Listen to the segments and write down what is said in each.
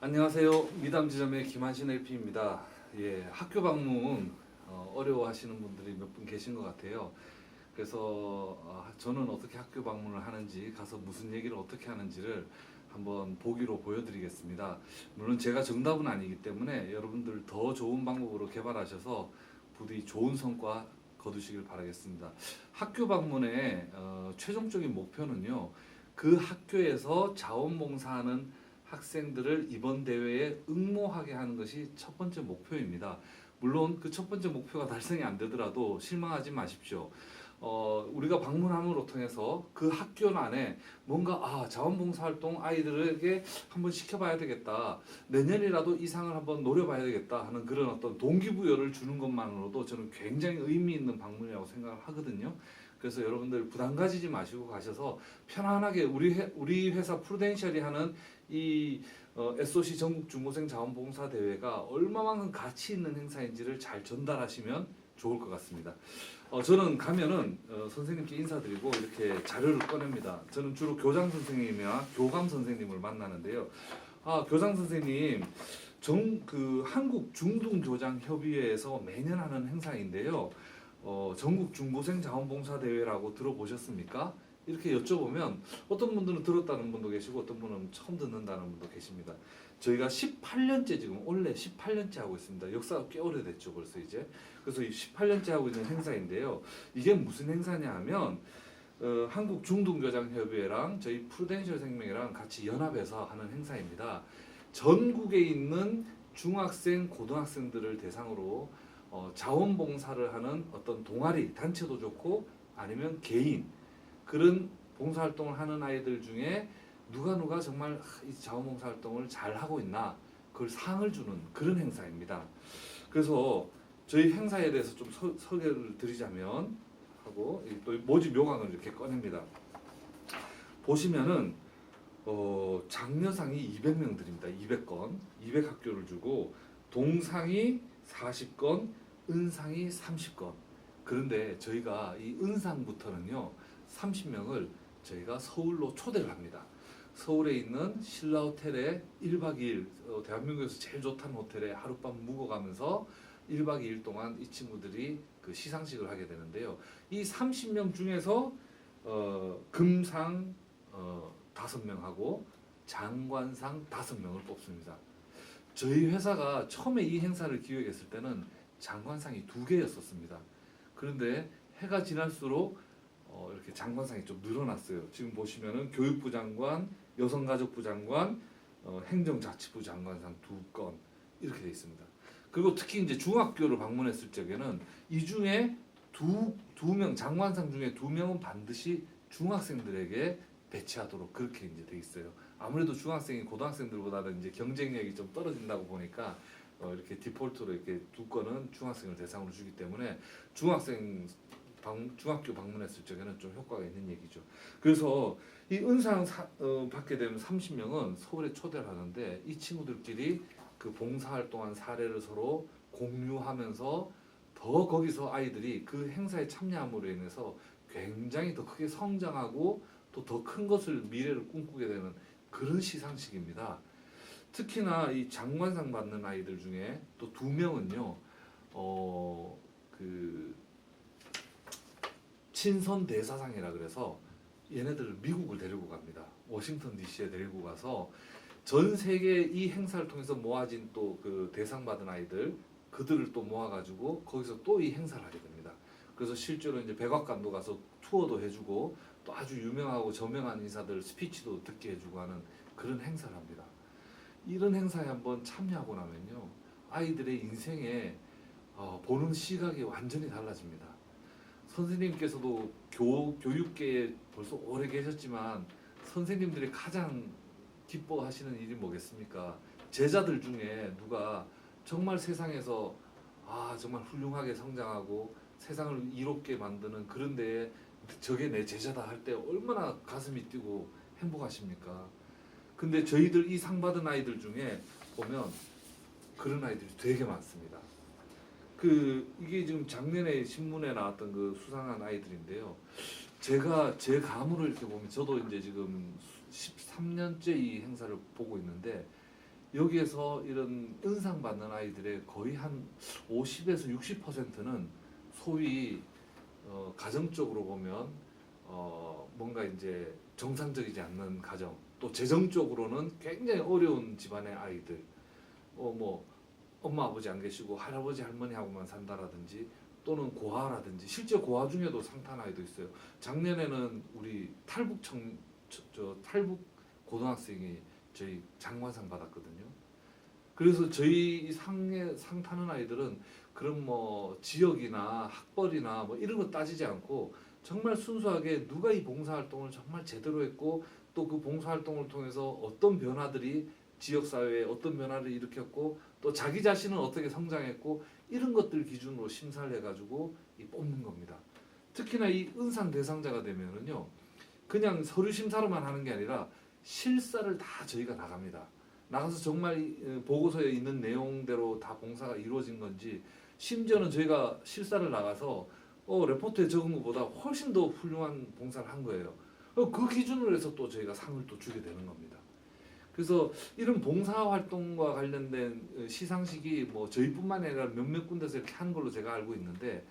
안녕하세요. 미담지점의 김한신 LP입니다. 예, 학교 방문 어려워하시는 분들이 몇 분 계신 것 같아요. 그래서 저는 어떻게 학교 방문을 하는지, 가서 무슨 얘기를 어떻게 하는지를 한번 보기로 보여드리겠습니다. 물론 제가 정답은 아니기 때문에 여러분들 더 좋은 방법으로 개발하셔서 부디 좋은 성과 거두시길 바라겠습니다. 학교 방문의 최종적인 목표는요, 그 학교에서 자원봉사하는 학생들을 이번 대회에 응모하게 하는 것이 첫 번째 목표입니다. 물론 그 첫 번째 목표가 달성이 안 되더라도 실망하지 마십시오. 우리가 방문함으로 통해서 그 학교 안에 뭔가 자원봉사활동 아이들에게 한번 시켜봐야 되겠다. 내년이라도 이 상을 한번 노려봐야 되겠다 하는 그런 어떤 동기부여를 주는 것만으로도 저는 굉장히 의미 있는 방문이라고 생각을 하거든요. 그래서 여러분들 부담 가지지 마시고 가셔서 편안하게 우리 회사 프루덴셜이 하는 이 SOC 전국 중고생 자원봉사 대회가 얼마만큼 가치 있는 행사인지를 잘 전달하시면 좋을 것 같습니다. 저는 가면은 선생님께 인사드리고 이렇게 자료를 꺼냅니다. 저는 주로 교장 선생님이나 교감 선생님을 만나는데요. 교장 선생님, 한국 중등교장협의회에서 매년 하는 행사인데요. 전국 중고생 자원봉사 대회라고 들어보셨습니까? 이렇게 여쭤보면 어떤 분들은 들었다는 분도 계시고 어떤 분은 처음 듣는다는 분도 계십니다. 저희가 18년째 지금 올해 18년째 하고 있습니다. 역사가 꽤 오래됐죠 벌써 이제. 그래서 18년째 하고 있는 행사인데요. 이게 무슨 행사냐 하면 한국 중등교장협의회랑 저희 프루덴셜 생명이랑 같이 연합해서 하는 행사입니다. 전국에 있는 중학생, 고등학생들을 대상으로 자원봉사를 하는 어떤 동아리, 단체도 좋고 아니면 개인 그런 봉사활동을 하는 아이들 중에 누가 정말 이 자원봉사활동을 잘 하고 있나 그걸 상을 주는 그런 행사입니다. 그래서 저희 행사에 대해서 좀 소개를 드리자면 하고 또 모집 요강을 이렇게 꺼냅니다. 보시면은 장려상이 200명 드립니다. 200건, 200학교를 주고 동상이 40건, 은상이 30건. 그런데 저희가 이 은상부터는요 30명을 저희가 서울로 초대를 합니다. 서울에 있는 신라호텔에 1박 2일 대한민국에서 제일 좋다는 호텔에 하룻밤 묵어가면서 1박 2일 동안 이 친구들이 그 시상식을 하게 되는데요. 이 30명 중에서 금상 5명하고 장관상 5명을 뽑습니다. 저희 회사가 처음에 이 행사를 기획했을 때는 장관상이 2개였었습니다. 그런데 해가 지날수록 이렇게 장관상이 좀 늘어났어요. 지금 보시면은 교육부 장관, 여성가족부 장관, 행정자치부 장관상 2건 이렇게 돼 있습니다. 그리고 특히 이제 중학교를 방문했을 적에는 이 중에 두 명 장관상 중에 2명은 반드시 중학생들에게 배치하도록 그렇게 이제 돼 있어요. 아무래도 중학생이 고등학생들보다는 이제 경쟁력이 좀 떨어진다고 보니까 이렇게 디폴트로 이렇게 2건은 중학생을 대상으로 주기 때문에 중학교 방문했을 적에는 좀 효과가 있는 얘기죠. 그래서 이 은상 받게 되면 30명은 서울에 초대를 하는데 이 친구들끼리 그 봉사활동한 사례를 서로 공유하면서 더 거기서 아이들이 그 행사에 참여함으로 인해서 굉장히 더 크게 성장하고 또 더 큰 것을 미래를 꿈꾸게 되는 그런 시상식입니다. 특히나 이 장관상 받는 아이들 중에 또 2명은요, 그 친선 대사상이라 그래서 얘네들을 미국을 데리고 갑니다. 워싱턴 DC에 데리고 가서 전 세계 이 행사를 통해서 모아진 또 그 대상 받은 아이들 그들을 또 모아가지고 거기서 또 이 행사를 하게 됩니다. 그래서 실제로 이제 백악관도 가서 투어도 해주고 또 아주 유명하고 저명한 인사들 스피치도 듣게 해주고 하는 그런 행사를 합니다. 이런 행사에 한번 참여하고 나면요 아이들의 인생에 보는 시각이 완전히 달라집니다. 선생님께서도 교육계에 벌써 오래 계셨지만 선생님들이 가장 기뻐하시는 일이 뭐겠습니까? 제자들 중에 누가 정말 세상에서 정말 훌륭하게 성장하고 세상을 이롭게 만드는 그런 데에 저게 내 제자다 할 때 얼마나 가슴이 뛰고 행복하십니까? 근데 저희들 이 상 받은 아이들 중에 보면 그런 아이들이 되게 많습니다. 이게 지금 작년에 신문에 나왔던 그 수상한 아이들인데요. 제가 제 감으로 이렇게 보면 저도 이제 지금 13년째 이 행사를 보고 있는데 여기에서 이런 은상 받는 아이들의 거의 한 50에서 60%는 소위 가정적으로 보면 뭔가 이제 정상적이지 않는 가정, 또 재정적으로는 굉장히 어려운 집안의 아이들, 뭐 엄마 아버지 안 계시고 할아버지 할머니하고만 산다라든지 또는 고아라든지 실제 고아 중에도 상탄 아이도 있어요. 작년에는 우리 탈북 고등학생이 저희 장관상 받았거든요. 그래서 저희 이 상 타는 아이들은 그런 뭐 지역이나 학벌이나 뭐 이런 거 따지지 않고 정말 순수하게 누가 이 봉사활동을 정말 제대로 했고 또 그 봉사활동을 통해서 어떤 변화들이 지역 사회에 어떤 변화를 일으켰고 또 자기 자신은 어떻게 성장했고 이런 것들 기준으로 심사를 해가지고 뽑는 겁니다. 특히나 이 은상 대상자가 되면은요, 그냥 서류 심사로만 하는 게 아니라 실사를 다 저희가 나갑니다. 나가서 정말 보고서에 있는 내용대로 다 봉사가 이루어진 건지, 심지어는 저희가 실사를 나가서 레포트에 적은 것보다 훨씬 더 훌륭한 봉사를 한 거예요. 그 기준으로 해서 또 저희가 상을 또 주게 되는 겁니다. 그래서 이런 봉사활동과 관련된 시상식이 뭐 저희뿐만 아니라 몇몇 군데서 이렇게 하는 걸로 제가 알고 있는데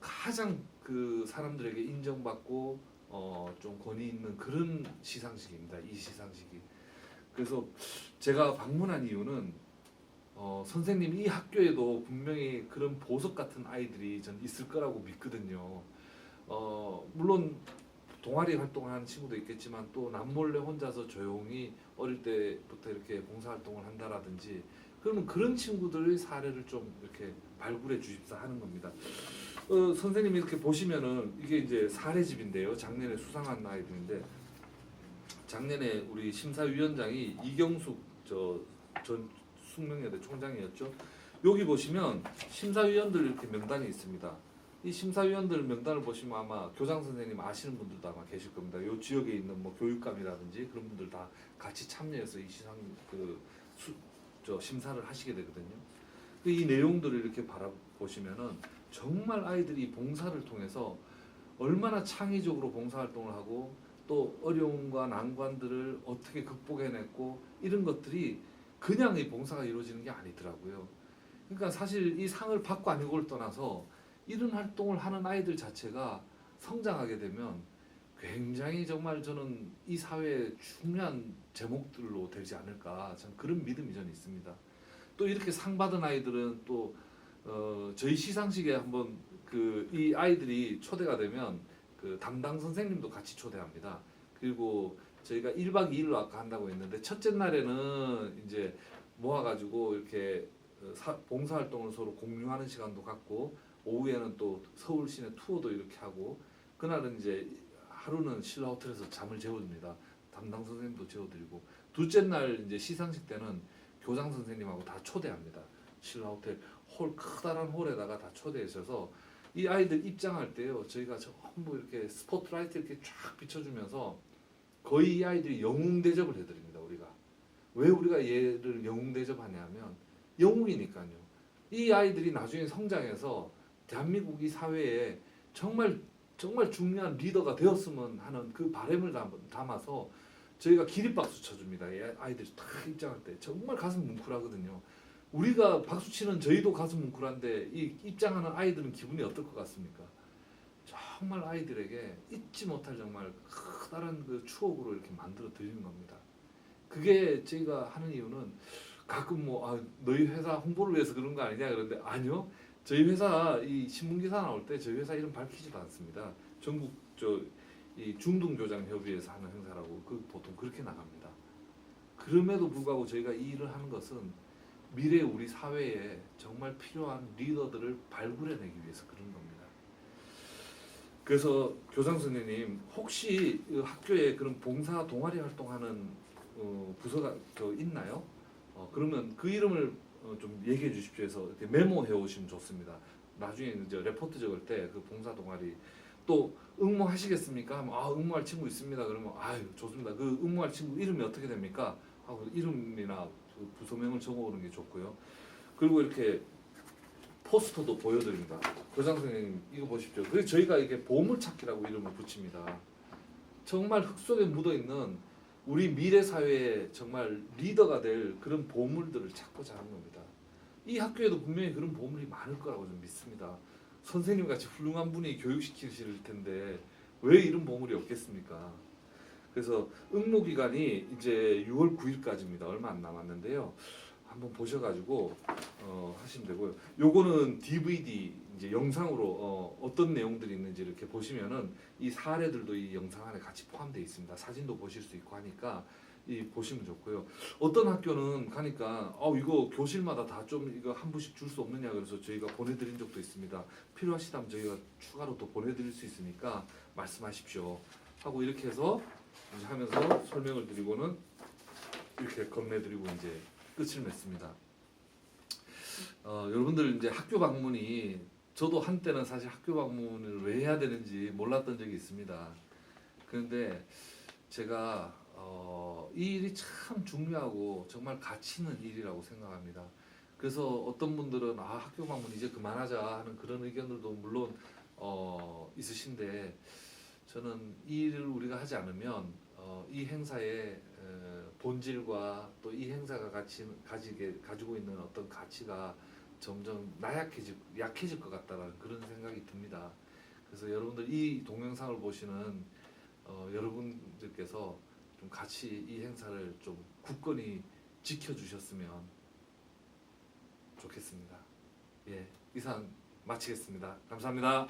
가장 그 사람들에게 인정받고 좀 권위 있는 그런 시상식입니다. 이 시상식이. 그래서 제가 방문한 이유는 선생님 이 학교에도 분명히 그런 보석 같은 아이들이 전 있을 거라고 믿거든요. 물론 동아리 활동을 하는 친구도 있겠지만 또 남몰래 혼자서 조용히 어릴 때부터 이렇게 봉사활동을 한다라든지 그러면 그런 친구들의 사례를 좀 이렇게 발굴해 주십사 하는 겁니다. 선생님이 이렇게 보시면은 이게 이제 사례집인데요. 작년에 수상한 아이들인데 작년에 우리 심사위원장이 이경숙 전 숙명여대 총장이었죠. 여기 보시면 심사위원들 이렇게 명단이 있습니다. 이 심사위원들 명단을 보시면 아마 교장 선생님 아시는 분들도 아마 계실 겁니다. 이 지역에 있는 뭐 교육감이라든지 그런 분들 다 같이 참여해서 이 심사를 하시게 되거든요. 이 내용들을 이렇게 바라보시면은 정말 아이들이 봉사를 통해서 얼마나 창의적으로 봉사활동을 하고 또 어려움과 난관들을 어떻게 극복해냈고 이런 것들이 그냥 이 봉사가 이루어지는 게 아니더라고요. 그러니까 사실 이 상을 받고 아니고를 떠나서 이런 활동을 하는 아이들 자체가 성장하게 되면 굉장히 정말 저는 이 사회의 중요한 제목들로 되지 않을까 저는 그런 믿음이 저는 있습니다. 또 이렇게 상 받은 아이들은 또 저희 시상식에 한번 이 아이들이 초대가 되면 그 담당 선생님도 같이 초대합니다. 그리고 저희가 1박 2일로 아까 한다고 했는데 첫째 날에는 이제 모아가지고 이렇게 봉사활동을 서로 공유하는 시간도 갖고 오후에는 또 서울 시내 투어도 이렇게 하고 그날은 이제 하루는 신라 호텔에서 잠을 재워줍니다. 담당 선생님도 재워드리고 둘째 날 이제 시상식 때는 교장 선생님하고 다 초대합니다. 신라 호텔 커다란 홀에다가 다 초대하셔서 이 아이들 입장할 때요 저희가 전부 이렇게 스포트라이트 이렇게 쫙 비춰주면서 거의 이 아이들이 영웅 대접을 해드립니다. 왜 우리가 얘를 영웅 대접하냐면 영웅이니까요. 이 아이들이 나중에 성장해서 대한민국 이 사회에 정말 중요한 리더가 되었으면 하는 그 바람을 담아서 저희가 기립박수 쳐줍니다. 아이들이 딱 입장할 때 정말 가슴 뭉클하거든요. 우리가 박수 치는 저희도 가슴 뭉클한데 이 입장하는 아이들은 기분이 어떨 것 같습니까? 정말 아이들에게 잊지 못할 정말 커다란 그 추억으로 이렇게 만들어 드리는 겁니다. 그게 저희가 하는 이유는 가끔 너희 회사 홍보를 위해서 그런 거 아니냐 그런데 아니요. 저희 회사 이 신문기사 나올 때 저희 회사 이름 밝히지도 않습니다. 전국 이 중등교장협의회에서 하는 행사라고 보통 그렇게 나갑니다. 그럼에도 불구하고 저희가 이 일을 하는 것은 미래 우리 사회에 정말 필요한 리더들을 발굴해내기 위해서 그런 겁니다. 그래서 교장 선생님 혹시 학교에 그런 봉사 동아리 활동하는 부서가 있나요? 그러면 그 이름을 좀 얘기해 주십시오 해서 이렇게 메모해 오시면 좋습니다. 나중에 이제 레포트 적을 때 그 봉사 동아리 또 응모하시겠습니까? 하면 응모할 친구 있습니다. 그러면 좋습니다. 그 응모할 친구 이름이 어떻게 됩니까? 하고 이름이나 그 부서명을 적어오는 게 좋고요. 그리고 이렇게 포스터도 보여드립니다. 교장 선생님 이거 보십시오. 그래서 저희가 이게 보물찾기라고 이름을 붙입니다. 정말 흙 속에 묻어있는 우리 미래 사회에 정말 리더가 될 그런 보물들을 찾고자 하는 겁니다. 이 학교에도 분명히 그런 보물이 많을 거라고 저는 믿습니다. 선생님 같이 훌륭한 분이 교육시키실 텐데 왜 이런 보물이 없겠습니까? 그래서 응모 기간이 이제 6월 9일까지입니다. 얼마 안 남았는데요. 한번 보셔가지고 하시면 되고요. 요거는 DVD 이제 영상으로 어떤 내용들이 있는지 이렇게 보시면은 이 사례들도 이 영상 안에 같이 포함되어 있습니다. 사진도 보실 수 있고 하니까 이 보시면 좋고요. 어떤 학교는 가니까 이거 교실마다 다 좀 이거 한 부씩 줄 수 없느냐 그래서 저희가 보내드린 적도 있습니다. 필요하시다면 저희가 추가로 또 보내드릴 수 있으니까 말씀하십시오 하고 이렇게 해서 이제 하면서 설명을 드리고는 이렇게 건네드리고 이제 끝을 맺습니다. 여러분들 이제 학교 방문이 저도 한때는 사실 학교 방문을 왜 해야 되는지 몰랐던 적이 있습니다. 그런데 제가 이 일이 참 중요하고 정말 가치 있는 일이라고 생각합니다. 그래서 어떤 분들은 학교 방문 이제 그만하자 하는 그런 의견들도 물론 있으신데 저는 이 일을 우리가 하지 않으면 이 행사의 본질과 또 이 행사가 가지고 있는 어떤 가치가 점점 약해질 것 같다는 그런 생각이 듭니다. 그래서 여러분들 이 동영상을 보시는 여러분들께서 좀 같이 이 행사를 좀 굳건히 지켜주셨으면 좋겠습니다. 예, 이상 마치겠습니다. 감사합니다.